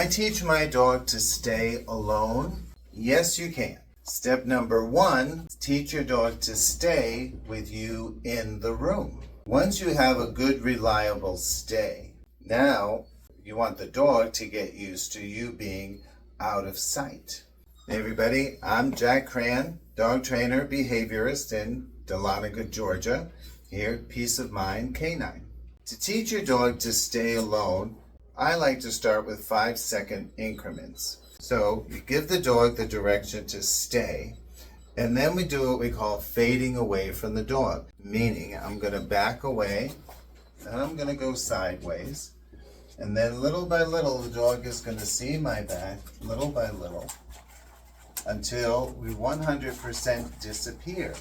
I teach my dog to stay alone? Yes, you can. Step number 1, teach your dog to stay with you in the room. Once you have a good, reliable stay, now you want the dog to get used to you being out of sight. Hey everybody, I'm Jack Crann, dog trainer, behaviorist in Dahlonega, Georgia, here at Peace of Mind Canine. To teach your dog to stay alone, I like to start with 5-second increments. So you give the dog the direction to stay, and then we do what we call fading away from the dog, meaning I'm going to back away, and I'm going to go sideways, and then little by little the dog is going to see my back, little by little, until we 100% disappear.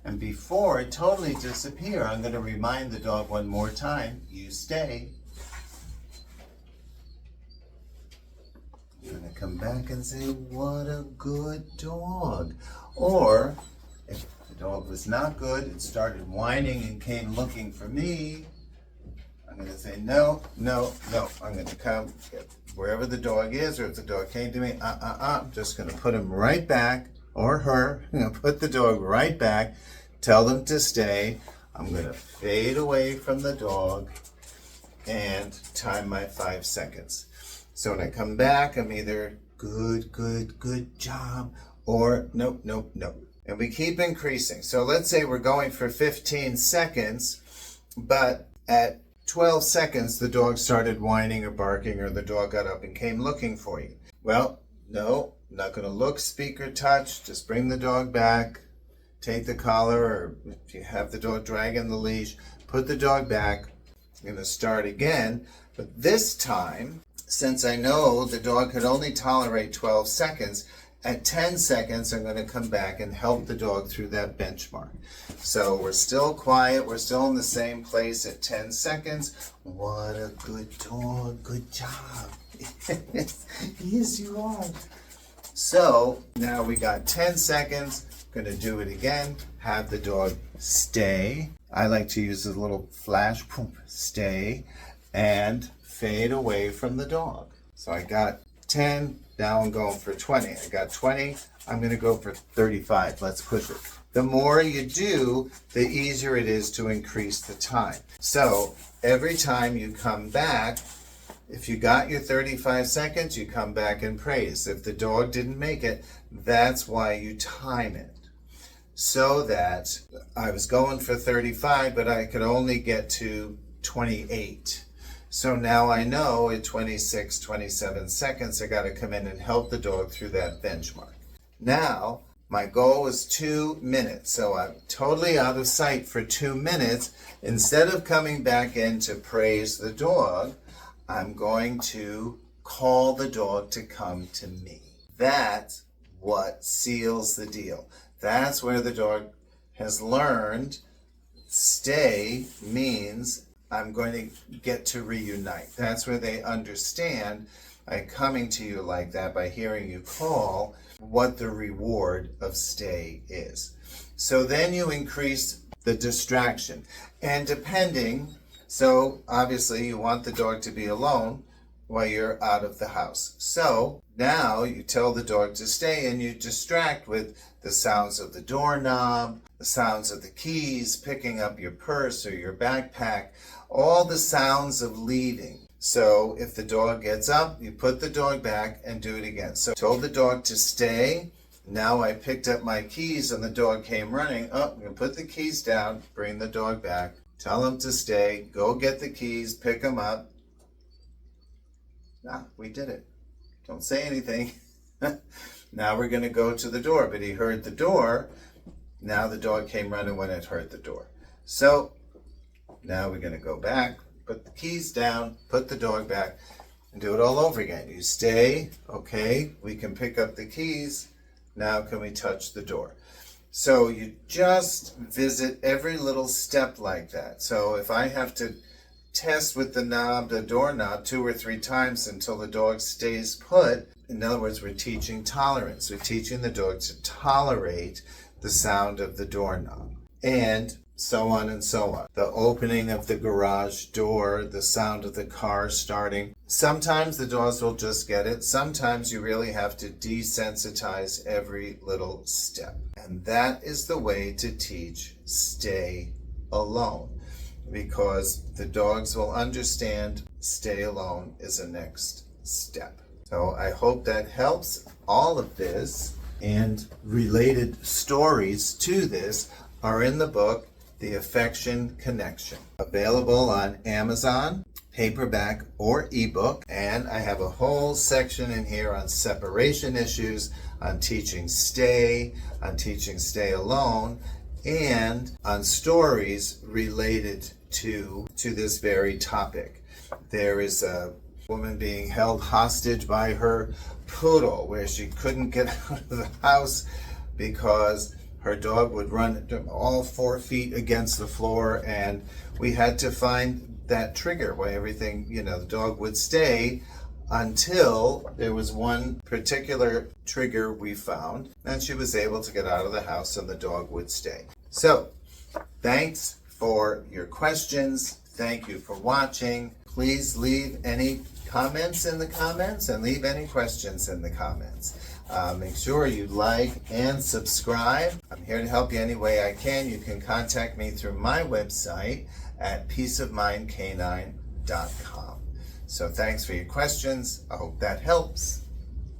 And before it totally disappear, I'm going to remind the dog one more time, you stay. I'm going to come back and say, what a good dog. Or, if the dog was not good, it started whining and came looking for me, I'm going to say, no. I'm going to come wherever the dog is, or if the dog came to me, I'm just going to put him right back, or her, I'm going to put the dog right back, tell them to stay. I'm going to fade away from the dog and time my 5 seconds. So when I come back, I'm either good job, or nope. And we keep increasing. So let's say we're going for 15 seconds, but at 12 seconds, the dog started whining or barking, or the dog got up and came looking for you. Well, no, not going to look, speak, or touch. Just bring the dog back, take the collar, or if you have the dog dragging the leash, put the dog back. I'm going to start again, but this time, since I know the dog could only tolerate 12 seconds, at 10 seconds, I'm going to come back and help the dog through that benchmark. So we're still quiet. We're still in the same place at 10 seconds. What a good dog. Good job. Yes, you are. So now we got 10 seconds. Going to do it again. Have the dog stay. I like to use a little flash, stay, and fade away from the dog. So I got 10, now I'm going for 20. I got 20, I'm going to go for 35. Let's push it. The more you do, the easier it is to increase the time. So every time you come back, if you got your 35 seconds, you come back and praise. If the dog didn't make it, that's why you time it. So that I was going for 35, but I could only get to 28. So now I know at 26, 27 seconds, I got to come in and help the dog through that benchmark. Now, my goal is 2 minutes. So I'm totally out of sight for 2 minutes. Instead of coming back in to praise the dog, I'm going to call the dog to come to me. That's what seals the deal. That's where the dog has learned stay means I'm going to get to reunite. That's where they understand by coming to you like that, by hearing you call, what the reward of stay is. So then you increase the distraction. And depending, so obviously you want the dog to be alone while you're out of the house. So now you tell the dog to stay and you distract with the sounds of the doorknob, the sounds of the keys, picking up your purse or your backpack, all the sounds of leaving. So if the dog gets up, you put the dog back and do it again. So I told the dog to stay. Now I picked up my keys and the dog came running. Oh, I'm going to put the keys down, bring the dog back, tell him to stay, go get the keys, pick them up. We did it. Don't say anything. Now we're going to go to the door, but he heard the door. Now the dog came running when it heard the door. So now we're going to go back, put the keys down, put the dog back, and do it all over again. You stay, okay, we can pick up the keys. Now can we touch the door? So you just visit every little step like that. So if I have to test with the doorknob 2 or 3 times until the dog stays put, in other words, we're teaching tolerance. We're teaching the dog to tolerate the sound of the doorknob. And so on and so on. The opening of the garage door, the sound of the car starting. Sometimes the dogs will just get it. Sometimes you really have to desensitize every little step. And that is the way to teach stay alone, because the dogs will understand stay alone is a next step. So I hope that helps. All of this and related stories to this are in the book, The Affection Connection, available on Amazon, paperback or ebook. And I have a whole section in here on separation issues, on teaching stay alone, and on stories related to this very topic. There is a woman being held hostage by her poodle, where she couldn't get out of the house because her dog would run all 4 feet against the floor, and we had to find that trigger where everything, the dog would stay until there was one particular trigger we found, and she was able to get out of the house and the dog would stay. So, thanks for your questions. Thank you for watching. Please leave any comments in the comments and leave any questions in the comments. Make sure you like and subscribe. I'm here to help you any way I can. You can contact me through my website at peaceofmindcanine.com. So thanks for your questions. I hope that helps.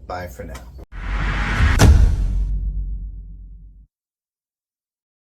Bye for now.